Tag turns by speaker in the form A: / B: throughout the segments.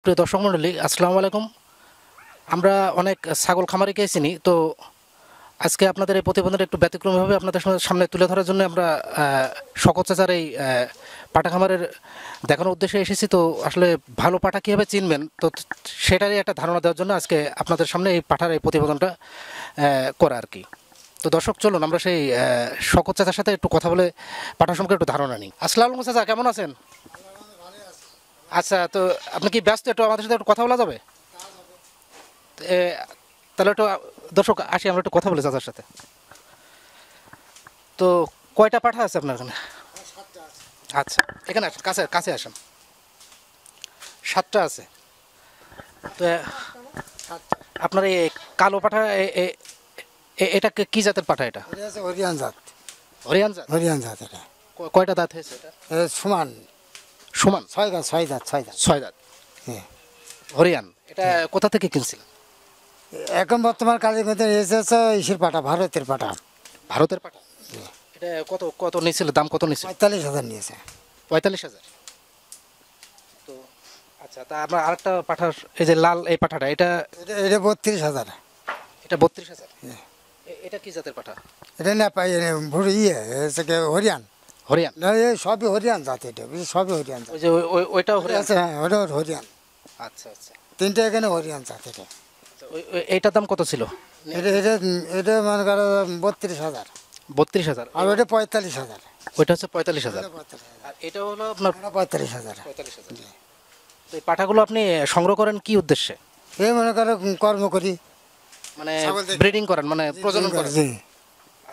A: প্রিয় দর্শক মণ্ডলী, আসসালামু আলাইকুম। আমরা অনেক ছাগল খামারিকে চিনি, তো আজকে আপনাদের এই প্রতিবেদনটা একটু ব্যতিক্রমীভাবে আপনাদের সামনে তুলে ধরার জন্য আমরা শওকত চাচার এই পাটা খামারের দেখানোর উদ্দেশ্যে এসেছি। তো আসলে ভালো পাটা কীভাবে চিনবেন, তো সেটারই একটা ধারণা দেওয়ার জন্য আজকে আপনাদের সামনে এই পাঠার এই প্রতিবেদনটা করা আর কি। তো দর্শক, চলুন আমরা সেই শওকত চাচার সাথে একটু কথা বলে পাঠা সম্পর্কে একটু ধারণা নিই। আসসালামু আলাইকুম চাচা, কেমন আছেন? আচ্ছা, তো আপনি কি ব্যস্ত? একটু আমাদের সাথে একটু কথা বলা যাবে? তাহলে একটু দর্শক আসি, আমরা একটু কথা বলি চাচার সাথে। তো কয়টা পাঠা আছে আপনার এখানে? আচ্ছা, এখানে আসেন, কাছে কাছে আসেন। 7টা আছে। তো আপনার এই কালো পাঠা, এটা কি জাতের পাঠা? এটা
B: হরিয়ান জাত।
A: হরিয়ান জাত?
B: হরিয়ান জাত। এটা
A: কয়টা দাঁত হয়েছে? এটা
B: সমান
A: সমান
B: 6 দাঁত। 6 দাঁত। 6 দাঁত।
A: 6 দাঁত।
B: হ্যাঁ।
A: হরিয়ান। এটা কোথা থেকে কিনছিলেন?
B: এখন বর্তমান কালীগঞ্জে এসেছে ইসের পাটা, ভারতের পাটা।
A: ভারতের পাঠা? এটা কত কত নিয়েছিল? দাম কত নিয়েছিল?
B: 45,000 নিয়েছে।
A: 45,000। তো আচ্ছা, তা আমরা আরেকটা পাঠা, এই যে লাল এই পাঠাটা, এটা
B: এটা 32,000।
A: এটা 32,000। এটা কি জাতের পাঠা?
B: এটা না পাই ভুড়ি হরিয়ান।
A: হরিয়ান?
B: না, এই সবই হরিয়ান জাত। এটা সবই হরিয়ান জাত।
A: ওই যে ওইটাও হরিয়ান?
B: আছে, হ্যাঁ, ওটা হরিয়ান।
A: আচ্ছা আচ্ছা।
B: 3টা এখানে হরিয়ান জাত। এটা
A: এইটার দাম কত ছিল?
B: এটা এটা এটা মনে করো 32,000।
A: 32,000।
B: আর ওটা 45,000।
A: ওইটা হচ্ছে 45,000। আর এটা হলো আপনার
B: 45,000।
A: 45,000। তো এই পাঠাগুলো আপনি সংগ্রহ করেন কি উদ্দেশ্যে?
B: এই মনে করো কর্ম করি,
A: মানে ব্রিডিং করেন, মানে প্রজনন করেন?
B: জি।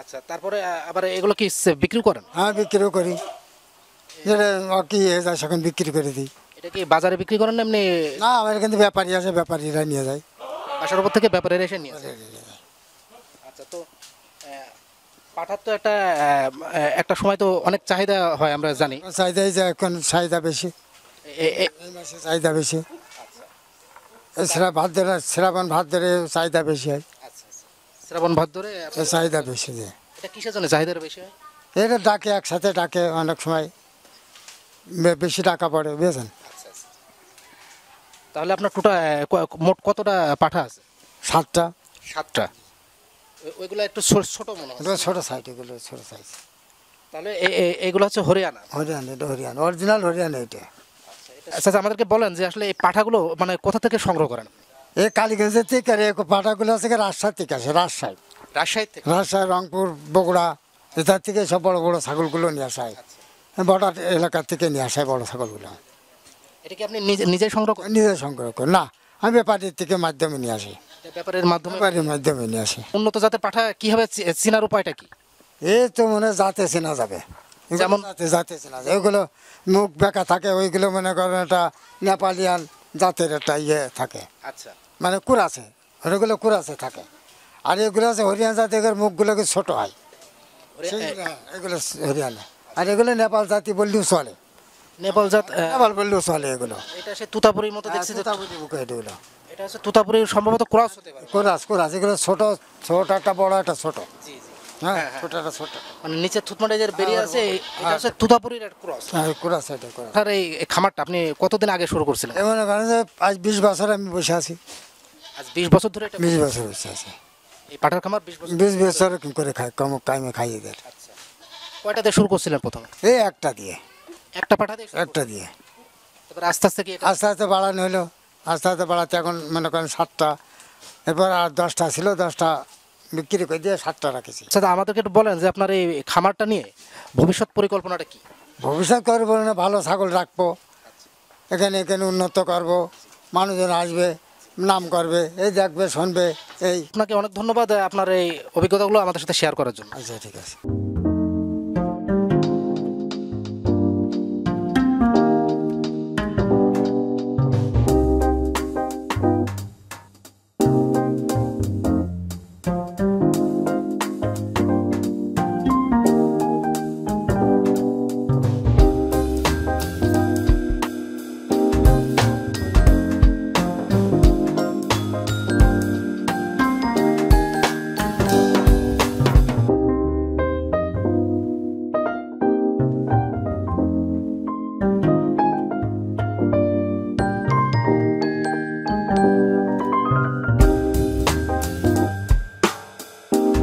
A: আচ্ছা, তারপরে আবার এগুলো কি বিক্রি করেন?
B: হ্যাঁ, বিক্রিও করি। যেটা কি যায় সেখানে বিক্রি করে দিই।
A: এটা কি বাজারে বিক্রি করেন না এমনি?
B: না, আমার কিন্তু ব্যাপারী আছে, ব্যাপারীরা নিয়ে যায়।
A: বাসার উপর থেকে ব্যাপারীরা এসে নিয়ে যায়? আচ্ছা, তো পাঠার তো একটা সময় তো অনেক চাহিদা হয়, আমরা জানি।
B: চাহিদাই যে এখন চাহিদা বেশি, এই মাসে চাহিদা বেশি। শ্রাবণ ভাদ্রে চাহিদা বেশি হয়।
A: আচ্ছা, শ্রাবণ ভাদ্রে
B: চাহিদা বেশি। যে
A: এটা কিসের জন্য চাহিদাটা বেশি হয়?
B: এটা ডাকে, একসাথে ডাকে, অনেক সময় বেশি টাকা পড়ে, বুঝেছেন।
A: আচ্ছা আচ্ছা। তাহলে আপনার মোট কতটা পাঠা আছে?
B: 7টা।
A: 7টা। ওইগুলো একটু ছোট মনে হয়।
B: ছোট সাইজ, এগুলো ছোট সাইজ।
A: তাহলে এইগুলো হচ্ছে হরিয়ানা?
B: হরিয়ান, এটা হরিয়ান, অরিজিনাল হরিয়ান এটা।
A: আচ্ছা, আমাদেরকে বলেন যে আসলে এই পাঠাগুলো মানে কোথা থেকে সংগ্রহ করেন?
B: এই কালীগঞ্জের থেকে, আর এই পাটাগুলো আছে রাজশাহী থেকে আসে।
A: রাজশাহী থেকে?
B: রাজশাহী, রংপুর, বগুড়া, এটার থেকে সব বড় বড় ছাগলগুলো নিয়ে আসা হয়। বর্ডার এলাকার থেকে নিয়ে আসা হয় বড় ছাগলগুলো।
A: এটা কি আপনি নিজে সংগ্রহ করেন?
B: নিজে সংগ্রহ করি না, আমি ব্যাপারীর থেকে মাধ্যমে নিয়ে আসি।
A: ব্যাপারের মাধ্যমে?
B: ব্যাপারীর মাধ্যমে নিয়ে আসি।
A: উন্নত জাতের পাঠা কিভাবে চেনার উপায়টা কি?
B: এই তো মনে হয় জাতে চেনা যাবে, যেমন জাতে চেনা যায়। ওইগুলো মুখ বেঁকা থাকে, ওইগুলো মনে করেন একটা নেপালিয়ান জাতের একটা ইয়ে থাকে।
A: আচ্ছা,
B: মানে কুরাছে, ওইগুলো কুরাছে থাকে। আর এগুলো আছে হরিয়ান জাতের, মুখগুলোকে ছোট হয়, এগুলো হরিয়ানা। আর এগুলো নেপাল জাতি বললেও চলে।
A: নেপাল জাত?
B: নেপাল বললেও চলে। এগুলো
A: এটা সে তুতাপুরির মতো দেখছি।
B: এগুলো
A: এটা হচ্ছে তুতাপুরির সম্ভবত ক্রস হতে পারে।
B: কোরাস এগুলো ছোট ছোট, একটা বড়, একটা ছোট।
A: জি জি।
B: হ্যাঁ, ছোট একটা ছোট,
A: মানে নিচের থুতমাটা যে বেরিয়ে আছে, এটা হচ্ছে তুতাপুরির একটা ক্রস।
B: হ্যাঁ, কোরাস, এটা কোরাস।
A: আর এই খামারটা আপনি কতদিন আগে শুরু করছিলেন?
B: এমন করেন যে আজ 20 বছর আমি বসে আছি।
A: আজ 20 বছর ধরে? এটা
B: 20 বছর বসে আছি।
A: এই পাঠার খামার 20 বছর?
B: 20 বছর করে খাই, কম টাইমে খাই এদের।
A: আচ্ছা, কয়টা দিয়ে শুরু করছিলেন প্রথমে?
B: এই একটা দিয়ে,
A: একটা পাঠা দিয়ে?
B: একটা দিয়ে।
A: তারপর আস্তে আস্তে কি
B: আস্তে আস্তে বাড়ানো হলো, আস্তে আস্তে বাড়াতে এখন মনে করেন 7টা। এরপর আর 10টা ছিল, 10টা বিক্রি করে দিয়ে 7টা রাখেছি।
A: আচ্ছা, আমাদেরকে একটু বলেন যে আপনার এই খামারটা নিয়ে ভবিষ্যৎ পরিকল্পনাটা কি?
B: ভবিষ্যৎ করবো না, ভালো ছাগল রাখবো, এখানে উন্নত করব, মানুষজন আসবে, নাম করবে, এই দেখবে, শুনবে। এই
A: আপনাকে অনেক ধন্যবাদ আপনার এই অভিজ্ঞতাগুলো আমাদের সাথে শেয়ার করার জন্য।
B: আচ্ছা, ঠিক আছে।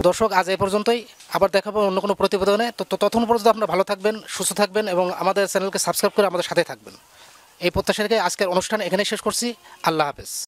A: দর্শক আজ এই পর্যন্তই, আবার দেখাবো অন্য কোনো প্রতিবেদনে। তো ততক্ষণ পর্যন্ত আপনারা ভালো থাকবেন, সুস্থ থাকবেন এবং আমাদের চ্যানেলকে সাবস্ক্রাইব করে আমাদের সাথে থাকবেন। এই প্রত্যাশা রেখে আজকের অনুষ্ঠান এখানেই শেষ করছি। আল্লাহ হাফেজ।